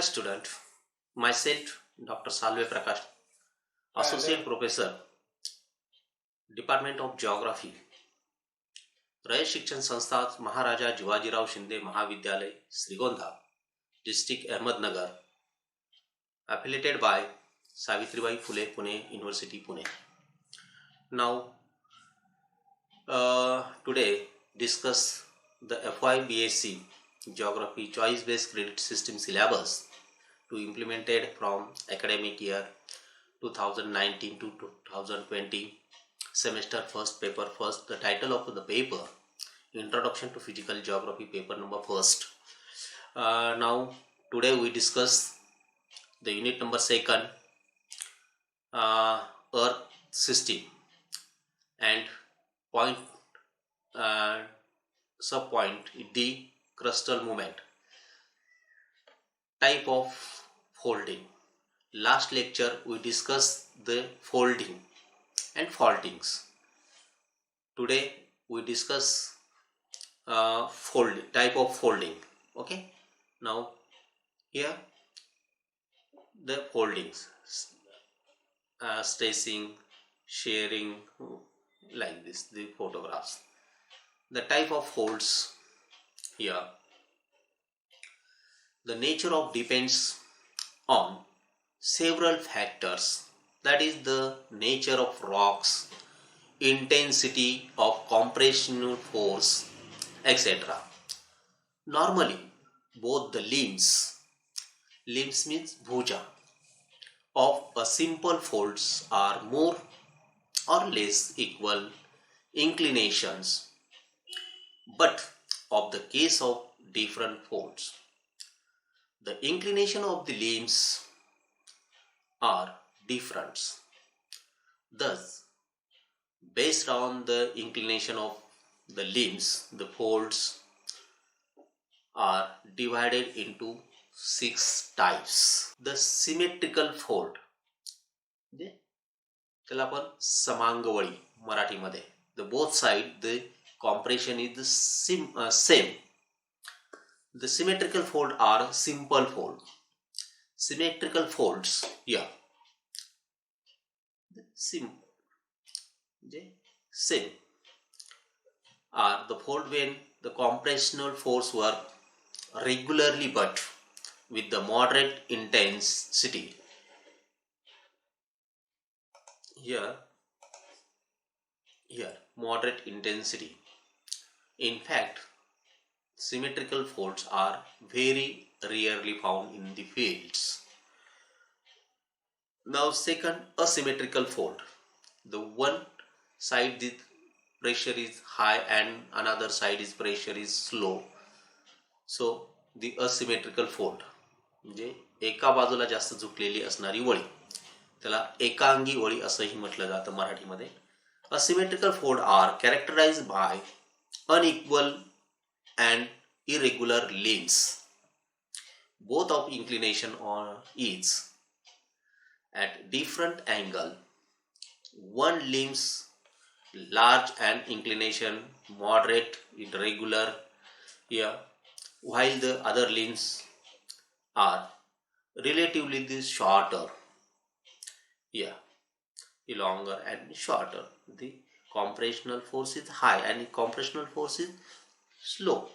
student, myself, Dr. Salve Prakash, Associate Professor, Department of Geography, Rayat शिक्षण संस्था महाराजा जिवाजीराव शिंदे महाविद्यालय Shrigonda, District Ahmednagar, affiliated by Savitribai Phule Pune University, Pune. Now, today discuss the FY BSc Geography Choice-Based Credit System syllabus to implemented from academic year 2019 to 2020, semester first, paper first. The title of the paper, Introduction to Physical Geography, paper number first. Now today we discuss the unit number second, Earth system, and point subpoint the crustal movement, type of folding. Last lecture we discussed the folding and faultings. Today we discuss type of folding. Okay, now here the foldings, stretching, sharing, like this, the photographs. The type of folds here, the nature of depends on several factors, that is the nature of rocks, intensity of compressional force, etc. Normally both the limbs means bhuja, of a simple folds are more or less equal inclinations, but of the case of different folds, the inclination of the limbs are different. Thus, based on the inclination of the limbs, the folds are divided into 6 types. The symmetrical fold, त्याला आपण समांगवळी मराठीमध्ये, the both side the compression is the same. The symmetrical fold are simple fold. Symmetrical folds, yeah, same are the fold when the compressional force work regularly but with the moderate intensity. Here moderate intensity. In fact, symmetrical folds are very rarely found in the fields. Now second, asymmetrical fold. The one side the pressure is high and another side is pressure is low. So the asymmetrical fold म्हणजे एका बाजूला जास्त झुकलेली असणारी वळी, त्याला एकांगी वळी असंही म्हटलं जातं मराठीमध्ये. Asymmetrical fold are characterized by unequal and irregular limbs, both of inclination on is at different angle. One limbs large and inclination moderate, irregular here, while the other limbs are relatively shorter here, longer and shorter. The compressional force is high and compressional force is slow.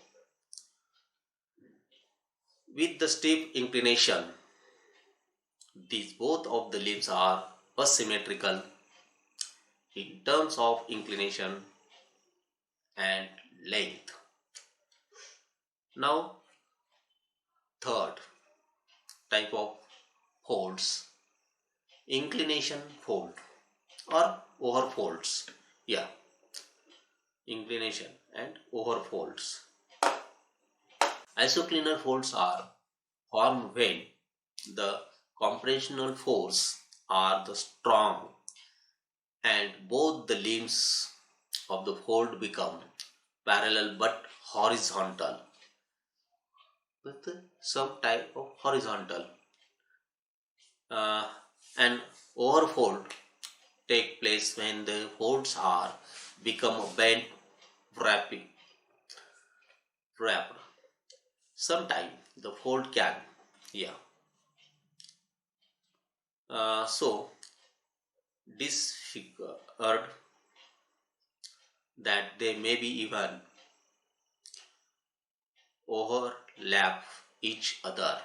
With the steep inclination, these both of the limbs are asymmetrical in terms of inclination and length. Now third type of folds, inclination fold or overfolds. Yeah, inclination and overfolds. Isoclinar folds are formed when the compressional force are the strong and both the limbs of the fold become parallel but horizontal, with some type of horizontal. And overfold take place when the folds are become bent wrapped. Sometimes the fold can So disfigured that they maybe even overlap each other.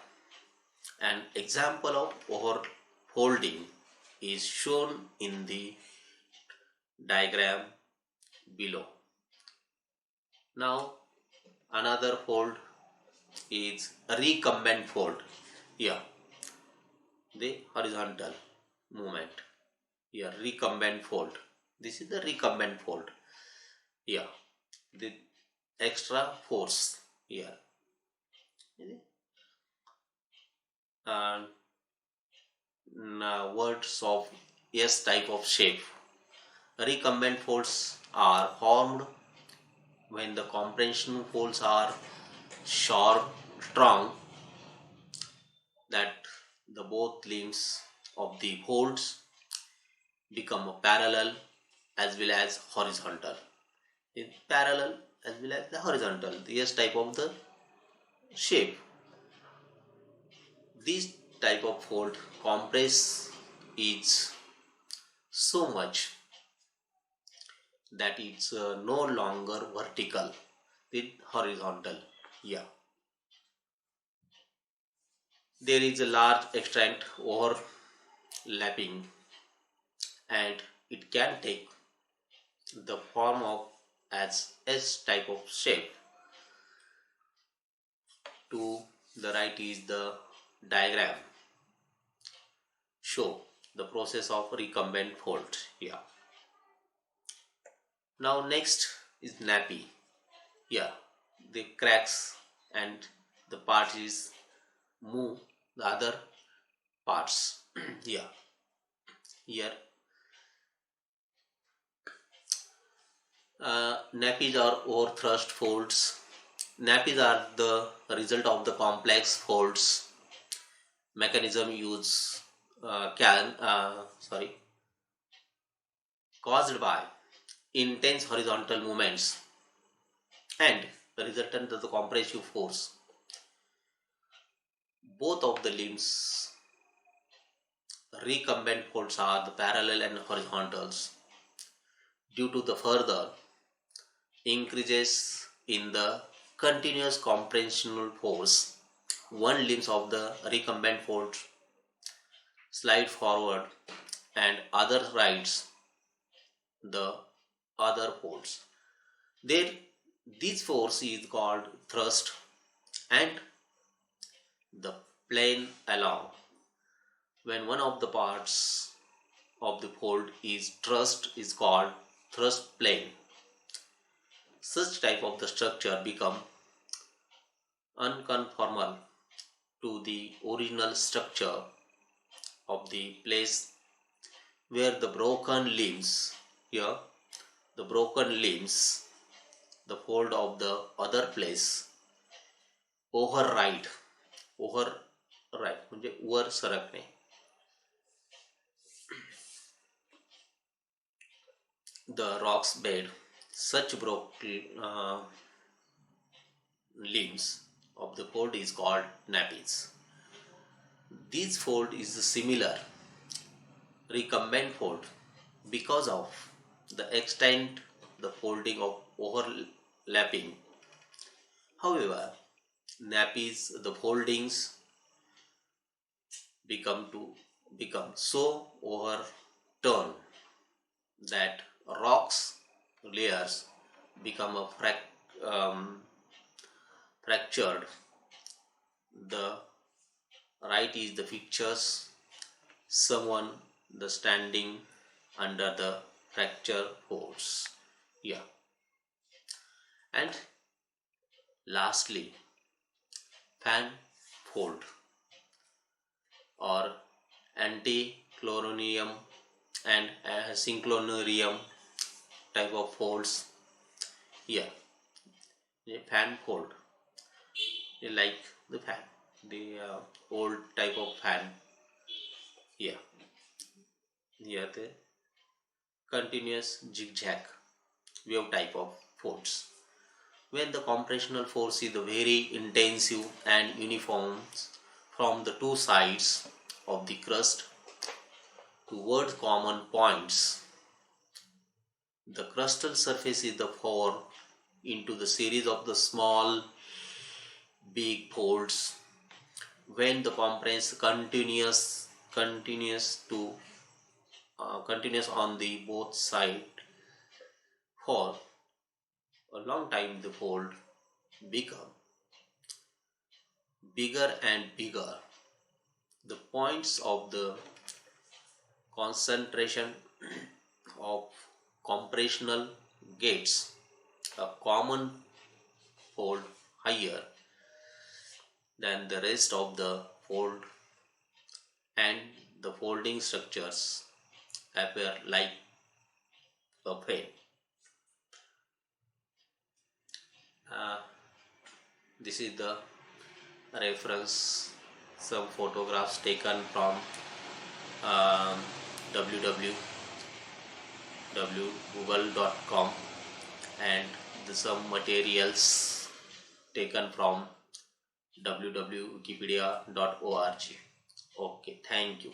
An example of overfolding is shown in the diagram below. Now another fold is a recumbent fold. Here the horizontal movement. Here recumbent fold. This is the recumbent fold. Here the extra force here. And words of S type of shape. Recumbent folds are formed when the compression folds are sharp strong, that the both limbs of the folds become parallel as well as horizontal. In parallel as well as the horizontal, the S type of the shape. This type of fold compress is so much that it's no longer vertical with horizontal. Yeah, there is a large extent overlapping, and it can take the form of as S type of shape. To the right is the diagram show the process of recumbent fold. Yeah. Now next is nappy. Yeah, the cracks and the part is move the other parts. Yeah, here nappies are overthrust folds. Nappies are the result of the complex folds mechanism use can sorry caused by intense horizontal movements and the resultant of the compressive force. Both of the limbs recumbent folds are the parallel and horizontals. Due to the further increases in the continuous compressional force, one limb of the recumbent fold slide forward and other rides the other folds. There, this force is called thrust, and the plane along. When one of the parts of the fold is thrust is called thrust plane. Such type of the structure become unconformal to the original structure of the place where the broken limbs, here the broken limbs, the fold of the other place override म्हणजे वर सरकणे. The rocks bed, such broken limbs of the fold is called nappies. This fold is similar recumbent fold because of the extent the folding of overlapping. However, nappies the foldings become so overturned that rocks layers become fractured. The right is the pictures someone the standing under the fracture force. Yeah. And lastly, fan fold or anticlinorium and synclinorium type of folds. Here, a fan fold, like the fan, the old type of fan. Here, here the continuous zigzag wave type of folds. When the compressional force is very intensive and uniform from the two sides of the crust, towards common points. The crustal surface is the formed into the series of the small big folds when the compress continuous on the both side. For a long time the fold become bigger and bigger. The points of the concentration of compressional gates a common fold higher than the rest of the fold, and the folding structures appear like a pen. Uh, this is the reference, some photographs taken from um, www.google.com, and some materials taken from www.wikipedia.org. Okay, thank you.